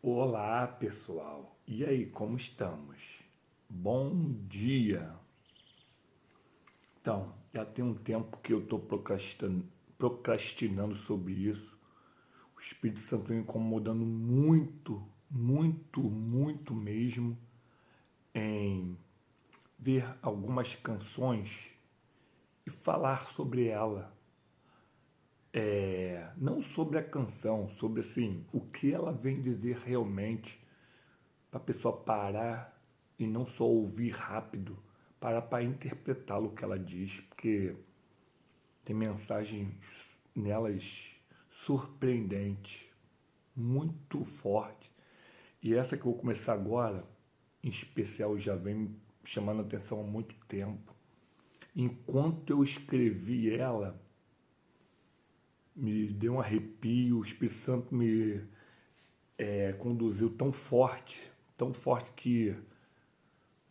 Olá, pessoal. E aí, como estamos? Bom dia. Então, já tem um tempo que eu estou procrastinando sobre isso. O Espírito Santo vem me incomodando muito, muito, muito mesmo em ver algumas canções e falar sobre ela. Não sobre a canção, sobre assim, o que ela vem dizer realmente para a pessoa parar e não só ouvir rápido, parar para interpretar o que ela diz, porque tem mensagens nelas surpreendentes, muito forte. E essa que eu vou começar agora, em especial, já vem me chamando a atenção há muito tempo. Enquanto eu escrevi ela, me deu um arrepio, o Espírito Santo me conduziu tão forte que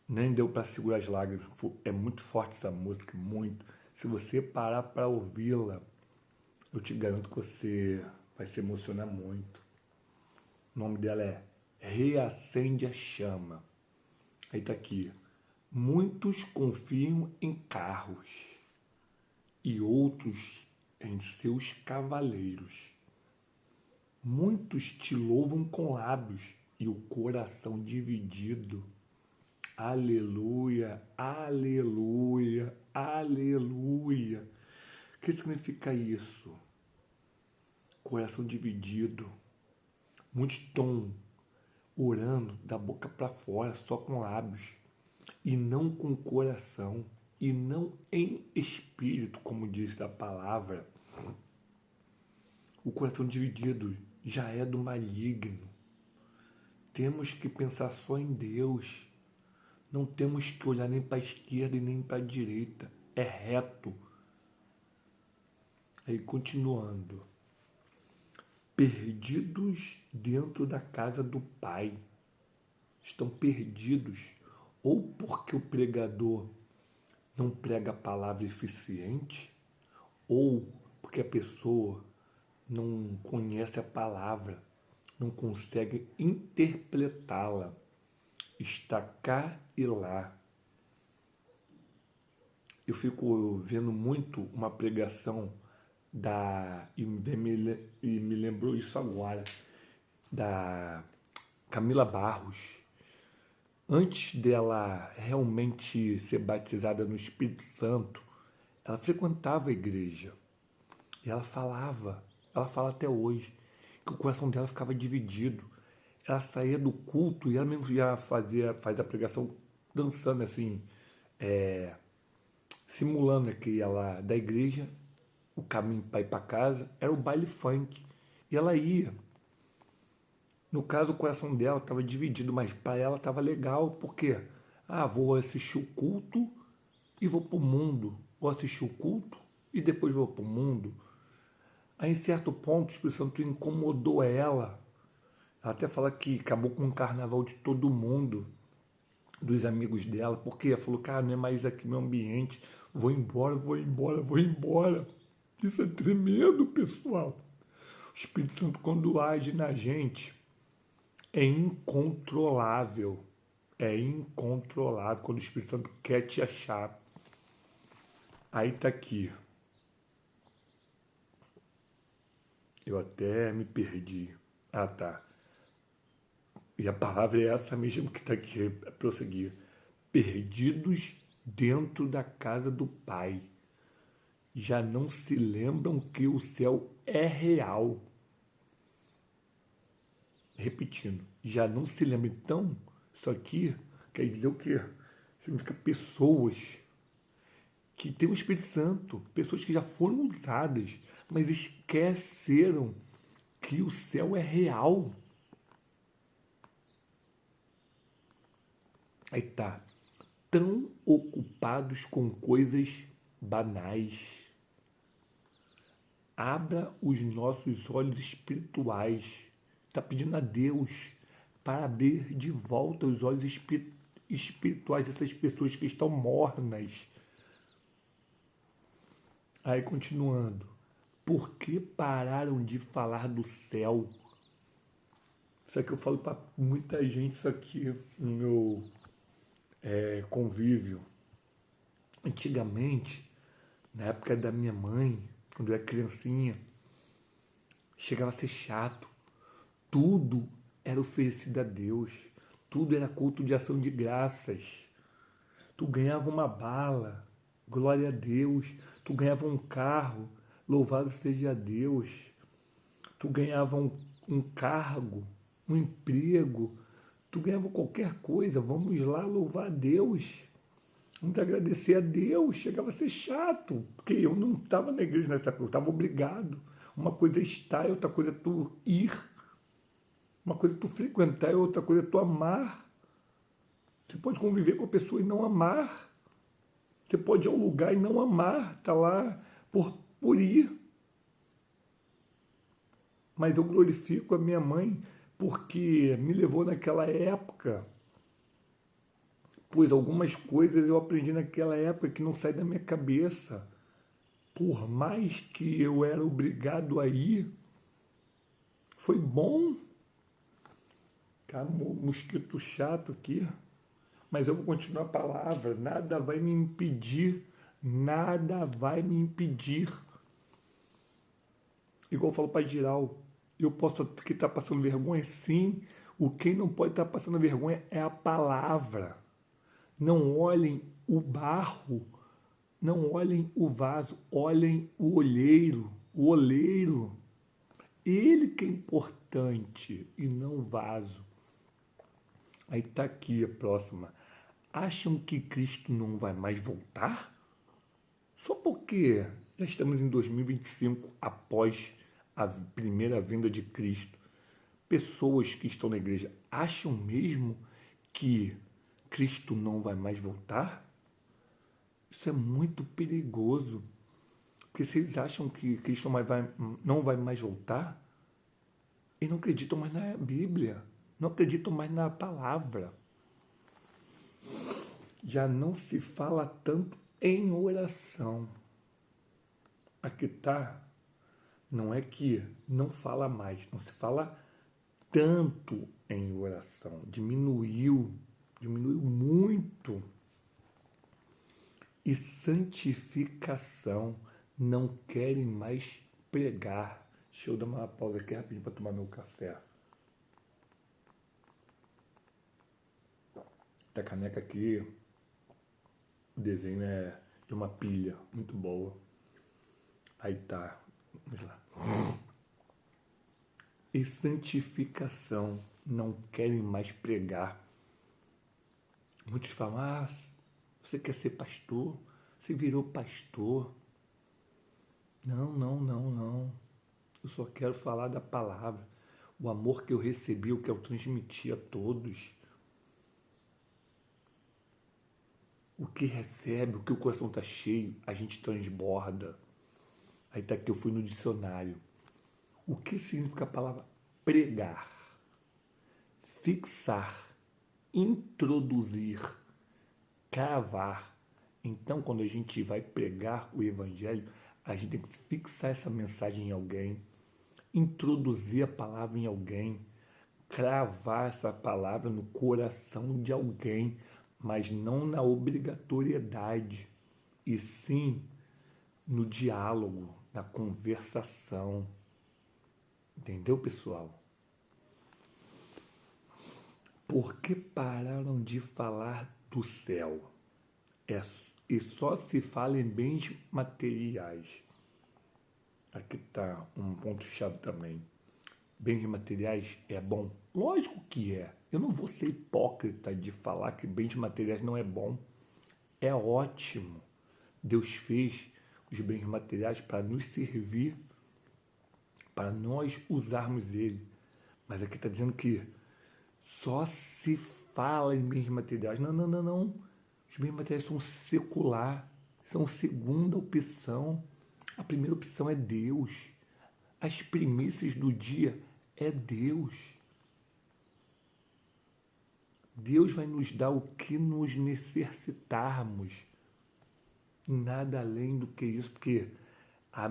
nem deu para segurar as lágrimas. É muito forte essa música, muito. Se você parar para ouvi-la, eu te garanto que você vai se emocionar muito. O nome dela é Reacende a Chama. Aí tá aqui. Muitos confiam em carros e outros em seus cavaleiros. Muitos te louvam com lábios e o coração dividido. Aleluia, aleluia, aleluia. O que significa isso? Coração dividido. Muitos estão orando da boca para fora, só com lábios, e não com coração, e não em espírito, como diz a palavra. O coração dividido já é do maligno. Temos que pensar só em Deus. Não temos que olhar nem para a esquerda e nem para a direita. É reto. Aí continuando. Perdidos dentro da casa do Pai. Estão perdidos. Ou porque o pregador não prega a palavra eficiente, ou porque a pessoa não conhece a palavra, não consegue interpretá-la. Está cá e lá. Eu fico vendo muito uma pregação e me lembrou isso agora, da Camila Barros. Antes dela realmente ser batizada no Espírito Santo, ela frequentava a igreja. E ela fala até hoje, que o coração dela ficava dividido. Ela saía do culto e ela mesmo já faz a pregação dançando assim, simulando que ela da igreja, o caminho para ir para casa era o baile funk. E ela ia. No caso, o coração dela estava dividido, mas para ela estava legal, porque vou assistir o culto e vou para o mundo. Vou assistir o culto e depois vou para o mundo. Aí, em certo ponto, o Espírito Santo incomodou ela. Ela até fala que acabou com o carnaval de todo mundo, dos amigos dela, porque ela falou, cara, não é mais aqui meu ambiente, vou embora, vou embora, vou embora. Isso é tremendo, pessoal. O Espírito Santo, quando age na gente, é incontrolável. É incontrolável quando o Espírito Santo quer te achar. Aí tá aqui. Eu até me perdi. Ah, tá. E a palavra é essa mesmo que está aqui a prosseguir. Perdidos dentro da casa do Pai. Já não se lembram que o céu é real. Repetindo, já não se lembram. Então, isso aqui quer dizer o quê? Significa pessoas que têm o Espírito Santo, pessoas que já foram usadas, mas esqueceram que o céu é real. Aí tá, tão ocupados com coisas banais. Abra os nossos olhos espirituais. Está pedindo a Deus para abrir de volta os olhos espirituais dessas pessoas que estão mornas. Aí continuando. Por que pararam de falar do céu? Isso aqui eu falo para muita gente, isso aqui no meu convívio. Antigamente, na época da minha mãe, quando eu era criancinha, chegava a ser chato. Tudo era oferecido a Deus. Tudo era culto de ação de graças. Tu ganhava uma bala, glória a Deus. Tu ganhava um carro, louvado seja Deus. Tu ganhava um cargo, um emprego. Tu ganhava qualquer coisa, vamos lá louvar a Deus. Vamos agradecer a Deus. Chegava a ser chato, porque eu não estava na igreja nessa época, eu estava obrigado. Uma coisa é estar, outra coisa é tu ir. Uma coisa é tu frequentar e outra coisa é tu amar. Você pode conviver com a pessoa e não amar. Você pode ir ao lugar e não amar. Tá lá por ir. Mas eu glorifico a minha mãe porque me levou naquela época. Pois algumas coisas eu aprendi naquela época que não saem da minha cabeça. Por mais que eu era obrigado a ir, foi bom. Cara, um mosquito chato aqui. Mas eu vou continuar a palavra. Nada vai me impedir. Nada vai me impedir. Igual eu falo para Giral. Eu posso estar passando vergonha, sim. O quem não pode estar passando vergonha é a palavra. Não olhem o barro. Não olhem o vaso. Olhem o olheiro. O oleiro. Ele que é importante e não o vaso. Aí está aqui a próxima. Acham que Cristo não vai mais voltar? Só porque já estamos em 2025, após a primeira vinda de Cristo. Pessoas que estão na igreja acham mesmo que Cristo não vai mais voltar? Isso é muito perigoso. Porque se eles acham que Cristo não vai mais voltar, eles não acreditam mais na Bíblia. Não acreditam mais na palavra. Já não se fala tanto em oração. Aqui está. Não é que não fala mais, não se fala tanto em oração. Diminuiu muito. E santificação, não querem mais pregar. Deixa eu dar uma pausa aqui rapidinho para tomar meu café. Da caneca aqui, o desenho é de uma pilha, muito boa. Aí tá, vamos lá. E santificação, não querem mais pregar. Muitos falam, você quer ser pastor? Você virou pastor? Não. Eu só quero falar da palavra. O amor que eu recebi, o que eu transmiti a todos. O que recebe, o que o coração está cheio, a gente transborda. Aí tá aqui, eu fui no dicionário. O que significa a palavra pregar? Fixar, introduzir, cravar. Então, quando a gente vai pregar o evangelho, a gente tem que fixar essa mensagem em alguém, introduzir a palavra em alguém, cravar essa palavra no coração de alguém, mas não na obrigatoriedade, e sim no diálogo, na conversação. Entendeu, pessoal? Por que pararam de falar do céu? E só se fala em bens materiais. Aqui está um ponto-chave também. Bens materiais é bom? Lógico que é. Eu não vou ser hipócrita de falar que bens materiais não é bom. É ótimo. Deus fez os bens materiais para nos servir, para nós usarmos ele. Mas aqui está dizendo que só se fala em bens materiais. Não. Os bens materiais são secular, são segunda opção. A primeira opção é Deus. As primícias do dia é Deus. Deus vai nos dar o que nos necessitarmos. Nada além do que isso, porque A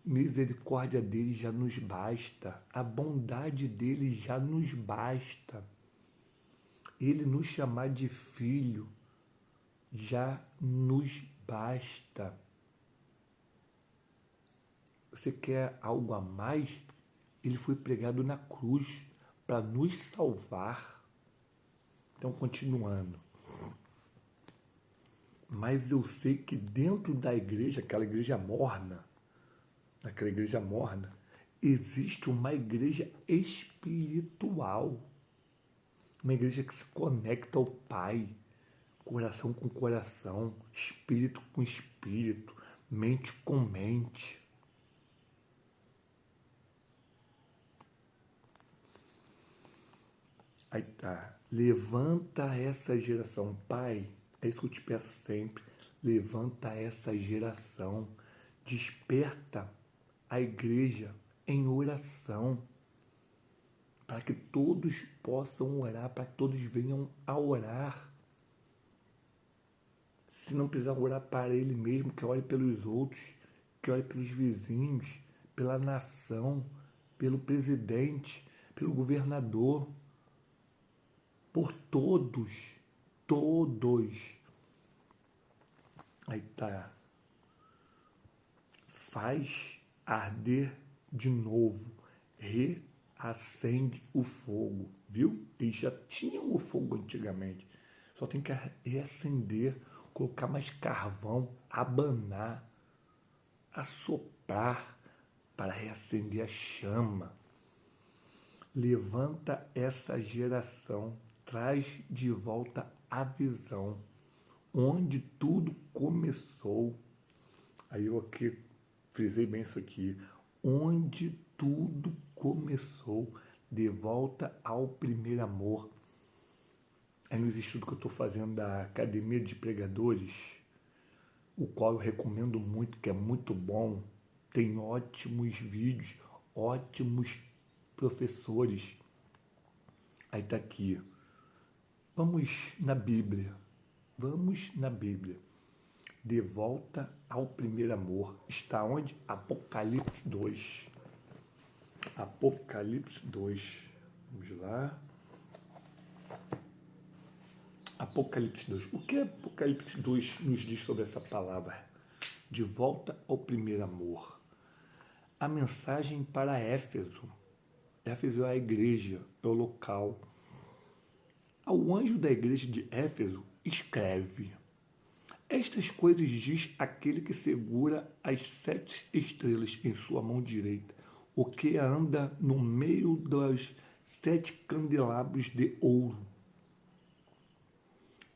misericórdia dele já nos basta. A bondade dele já nos basta. Ele nos chamar de filho já nos basta. Você quer algo a mais? Ele foi pregado na cruz para nos salvar. Então, continuando. Mas eu sei que dentro da igreja, aquela igreja morna, existe uma igreja espiritual. Uma igreja que se conecta ao Pai, coração com coração, espírito com espírito, mente com mente. Aí tá. Levanta essa geração, Pai. É isso que eu te peço sempre. Levanta essa geração. Desperta a igreja em oração. Para que todos possam orar, para que todos venham a orar. Se não precisar orar para ele mesmo, que ore pelos outros, que ore pelos vizinhos, pela nação, pelo presidente, pelo governador, por todos. Aí tá. Faz arder de novo, reacende o fogo, viu? Eles já tinham o fogo antigamente, só tem que reacender, colocar mais carvão, abanar, assoprar para reacender a chama. Levanta essa geração, traz de volta a visão, onde tudo começou. Aí eu aqui frisei bem isso aqui. Onde tudo começou, de volta ao primeiro amor. Aí nos estudos que eu estou fazendo da Academia de Pregadores, o qual eu recomendo muito, que é muito bom, tem ótimos vídeos, ótimos professores. Aí está aqui. Vamos na Bíblia. De volta ao primeiro amor. Está onde? Apocalipse 2. Apocalipse 2. Vamos lá. Apocalipse 2. O que Apocalipse 2 nos diz sobre essa palavra? De volta ao primeiro amor. A mensagem para Éfeso. Éfeso é a igreja, é o local. Ao anjo da igreja de Éfeso, escreve: estas coisas diz aquele que segura as 7 estrelas em sua mão direita, o que anda no meio dos 7 candelabros de ouro.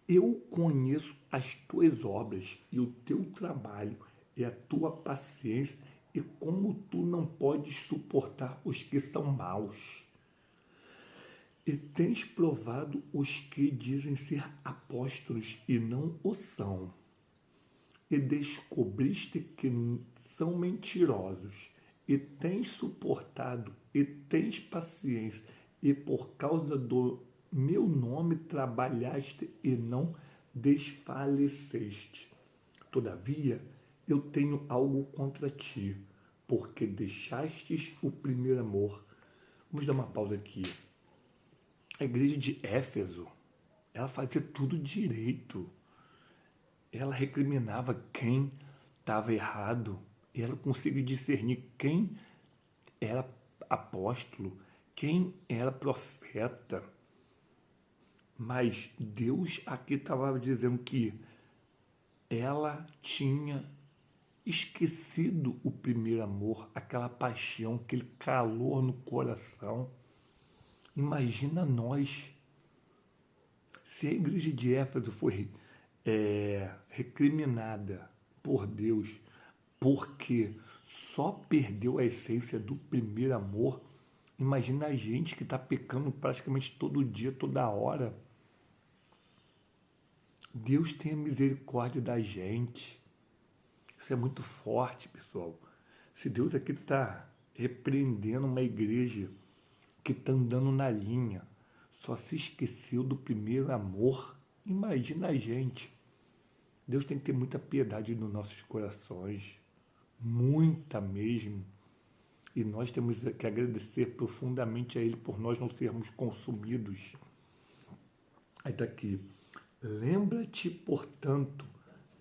Eu conheço as tuas obras e o teu trabalho e a tua paciência e como tu não podes suportar os que são maus. E tens provado os que dizem ser apóstolos e não o são. E descobriste que são mentirosos. E tens suportado e tens paciência. E por causa do meu nome trabalhaste e não desfaleceste. Todavia, eu tenho algo contra ti, porque deixastes o primeiro amor. Vamos dar uma pausa aqui. A igreja de Éfeso, ela fazia tudo direito. Ela recriminava quem estava errado. E ela conseguia discernir quem era apóstolo, quem era profeta. Mas Deus aqui estava dizendo que ela tinha esquecido o primeiro amor, aquela paixão, aquele calor no coração. Imagina nós, se a igreja de Éfeso foi recriminada por Deus porque só perdeu a essência do primeiro amor. Imagina a gente que está pecando praticamente todo dia, toda hora. Deus tenha misericórdia da gente. Isso é muito forte, pessoal. Se Deus aqui está repreendendo uma igreja que está andando na linha, só se esqueceu do primeiro amor, imagina a gente. Deus tem que ter muita piedade nos nossos corações. muita mesmo. E nós temos que agradecer profundamente a Ele por nós não sermos consumidos. Aí está aqui. Lembra-te, portanto,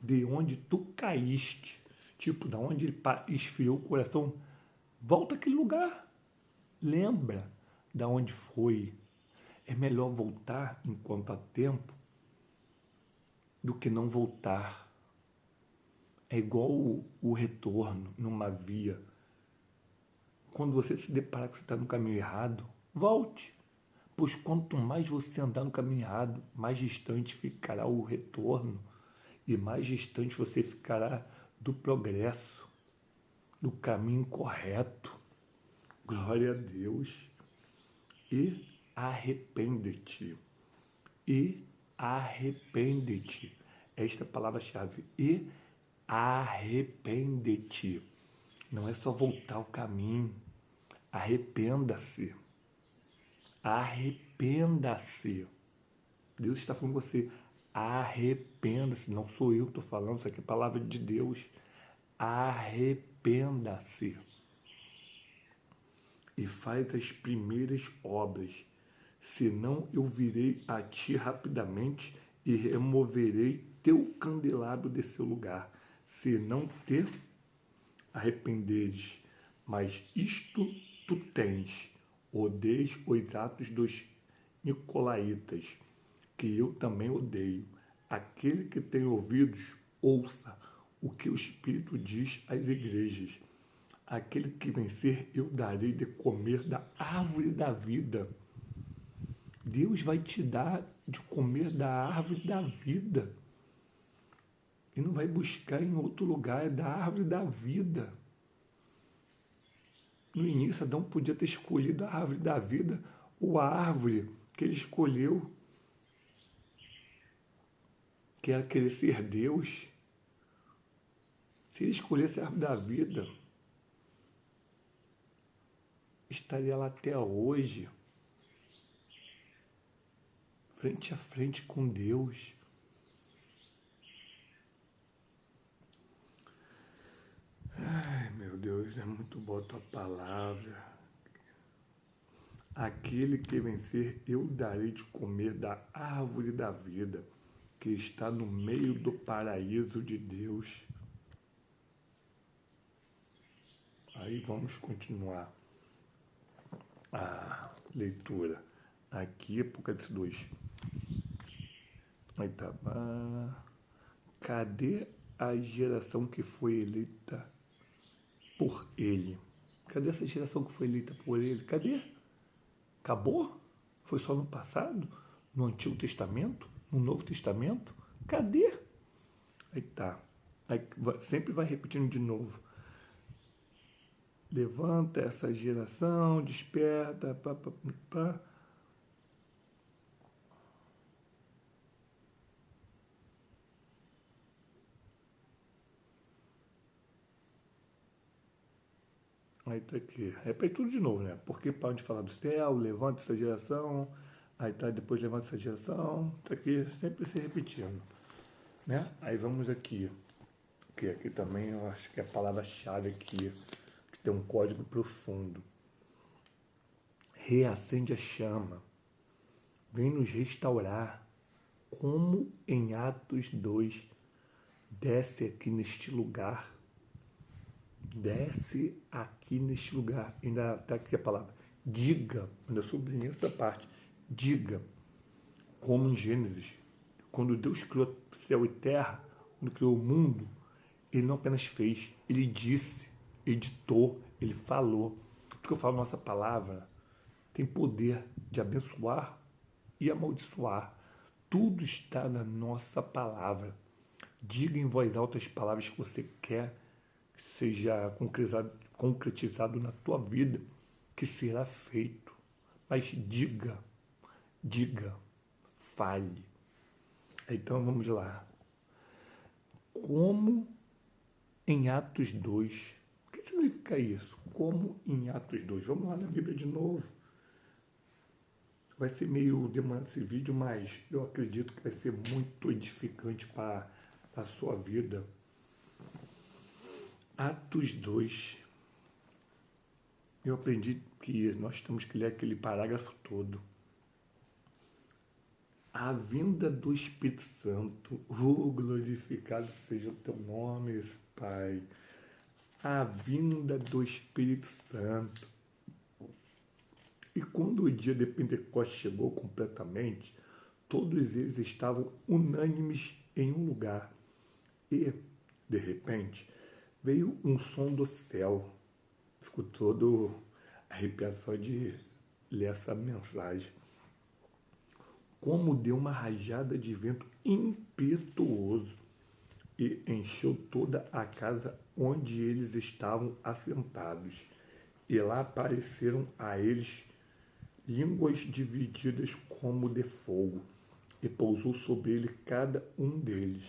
de onde tu caíste. Tipo, da onde ele esfriou o coração. Volta àquele lugar. Lembra da onde foi. É melhor voltar enquanto há tempo do que não voltar. É igual o retorno numa via. Quando você se deparar que você está no caminho errado, volte. Pois quanto mais você andar no caminho errado, mais distante ficará o retorno e mais distante você ficará do progresso, do caminho correto. Glória a Deus. E arrepende-te. E arrepende-te. Esta é a palavra-chave. E arrepende-te. Não é só voltar ao caminho. Arrependa-se. Arrependa-se. Deus está falando com você. Arrependa-se. Não sou eu que estou falando, isso aqui é a palavra de Deus. Arrependa-se. E faz as primeiras obras. Senão eu virei a ti rapidamente e removerei teu candelabro de seu lugar. Se não te arrependeres. Mas isto tu tens. Odeias os atos dos nicolaítas, que eu também odeio. Aquele que tem ouvidos, ouça o que o Espírito diz às igrejas. Aquele que vencer, eu darei de comer da árvore da vida. Deus vai te dar de comer da árvore da vida. E não vai buscar em outro lugar, é da árvore da vida. No início, Adão podia ter escolhido a árvore da vida ou a árvore que ele escolheu, que era querer ser Deus. Se ele escolhesse a árvore da vida, estaria lá até hoje, frente a frente com Deus. Ai, meu Deus, é muito boa a tua palavra. Aquele que vencer, eu darei de comer da árvore da vida, que está no meio do paraíso de Deus. Aí vamos continuar a leitura. Aqui, Apocalipse 2. Aí tá. Cadê a geração que foi eleita por ele? Cadê essa geração que foi eleita por ele? Cadê? Acabou? Foi só no passado? No Antigo Testamento? No Novo Testamento? Cadê? Aí tá. Aí sempre vai repetindo de novo. Levanta essa geração, desperta, pá. Aí tá aqui. Repete tudo de novo, né? Porque para de falar do céu, levanta essa geração, aí tá, depois levanta essa geração, tá aqui sempre se repetindo, né? Aí vamos aqui, que aqui também eu acho que é a palavra-chave aqui, que tem um código profundo. Reacende a chama, vem nos restaurar, como em Atos 2, desce aqui neste lugar. Desce aqui neste lugar. Ainda está aqui a palavra. Diga, ainda sublinhei essa parte. Diga, como em Gênesis, quando Deus criou céu e terra, quando criou o mundo, ele não apenas fez, ele disse, editou, ele falou. Porque eu falo, nossa palavra tem poder de abençoar e amaldiçoar. Tudo está na nossa palavra. Diga em voz alta as palavras que você quer seja concretizado na tua vida, que será feito. Mas diga, fale. Então vamos lá. Como em Atos 2. O que significa isso? Como em Atos 2. Vamos lá na Bíblia de novo. Vai ser meio demorado esse vídeo, mas eu acredito que vai ser muito edificante para a sua vida. Atos 2. Eu aprendi que nós temos que ler aquele parágrafo todo. A vinda do Espírito Santo, glorificado seja o teu nome, Pai. A vinda do Espírito Santo. E quando o dia de Pentecostes chegou completamente, todos eles estavam unânimes em um lugar. E, de repente, veio um som do céu. Fico todo arrepiado só de ler essa mensagem. Como deu uma rajada de vento impetuoso e encheu toda a casa onde eles estavam assentados. E lá apareceram a eles línguas divididas como de fogo, e pousou sobre ele cada um deles.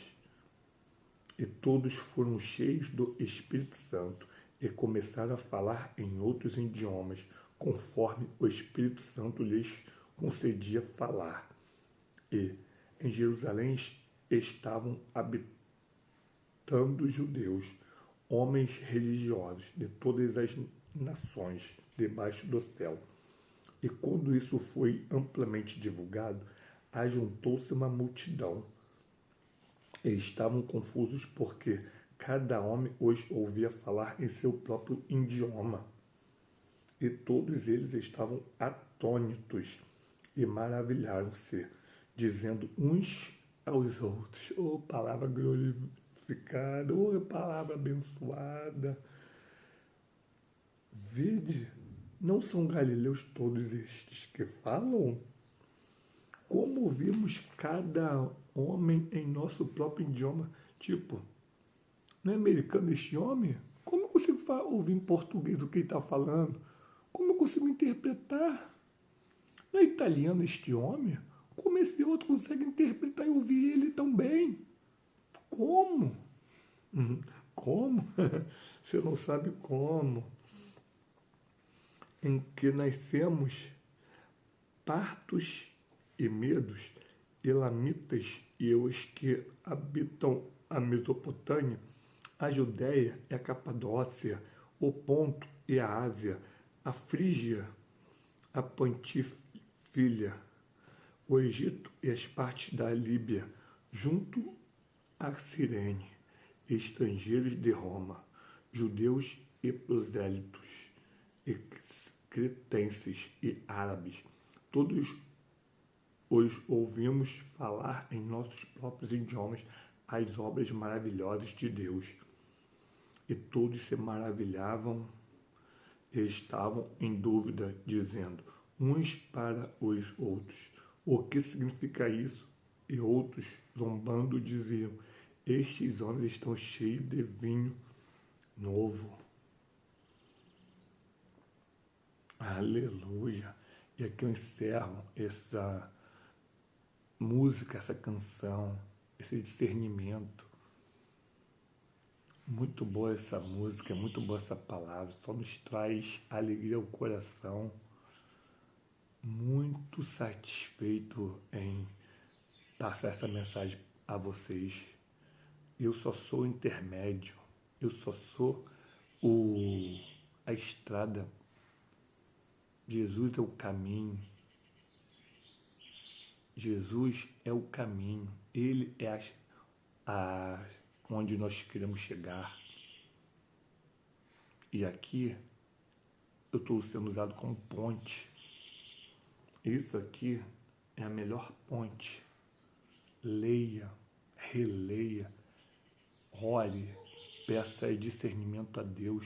E todos foram cheios do Espírito Santo e começaram a falar em outros idiomas, conforme o Espírito Santo lhes concedia falar. E em Jerusalém estavam habitando judeus, homens religiosos de todas as nações debaixo do céu. E quando isso foi amplamente divulgado, ajuntou-se uma multidão. E estavam confusos porque cada homem os ouvia falar em seu próprio idioma. E todos eles estavam atônitos e maravilharam-se, dizendo uns aos outros: "Oh, palavra glorificada, oh, palavra abençoada. Vede, não são galileus todos estes que falam? Como ouvimos cada homem em nosso próprio idioma?" Tipo, não é americano este homem? Como eu consigo ouvir em português o que ele está falando? Como eu consigo interpretar? Não é italiano este homem? Como esse outro consegue interpretar e ouvir ele tão bem? Como? Como? Você não sabe como. Em que nascemos partos e medos, elamitas e os que habitam a Mesopotâmia, a Judéia e a Capadócia, o Ponto e a Ásia, a Frígia, a Pantifilha, o Egito e as partes da Líbia, junto a Cirene, estrangeiros de Roma, judeus e prosélitos, e cretenses e árabes, todos os ouvimos falar em nossos próprios idiomas as obras maravilhosas de Deus. E todos se maravilhavam e estavam em dúvida, dizendo uns para os outros: "O que significa isso?" E outros, zombando, diziam: "Estes homens estão cheios de vinho novo." Aleluia! E aqui eu encerro essa música, essa canção, esse discernimento. Muito boa essa música, muito boa essa palavra, só nos traz alegria ao coração. Muito satisfeito em passar essa mensagem a vocês. Eu só sou o intermédio, eu só sou a estrada. Jesus é o caminho. Jesus é o caminho. Ele é onde nós queremos chegar. E aqui eu estou sendo usado como ponte. Isso aqui é a melhor ponte. Leia, releia, ore, peça discernimento a Deus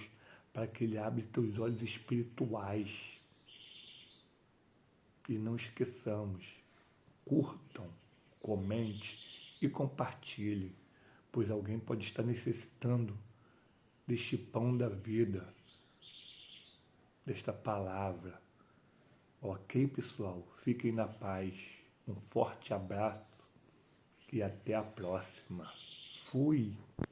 para que Ele abra teus olhos espirituais. E não esqueçamos, curtam, comente e compartilhem, pois alguém pode estar necessitando deste pão da vida, desta palavra. Ok, pessoal? Fiquem na paz. Um forte abraço e até a próxima. Fui!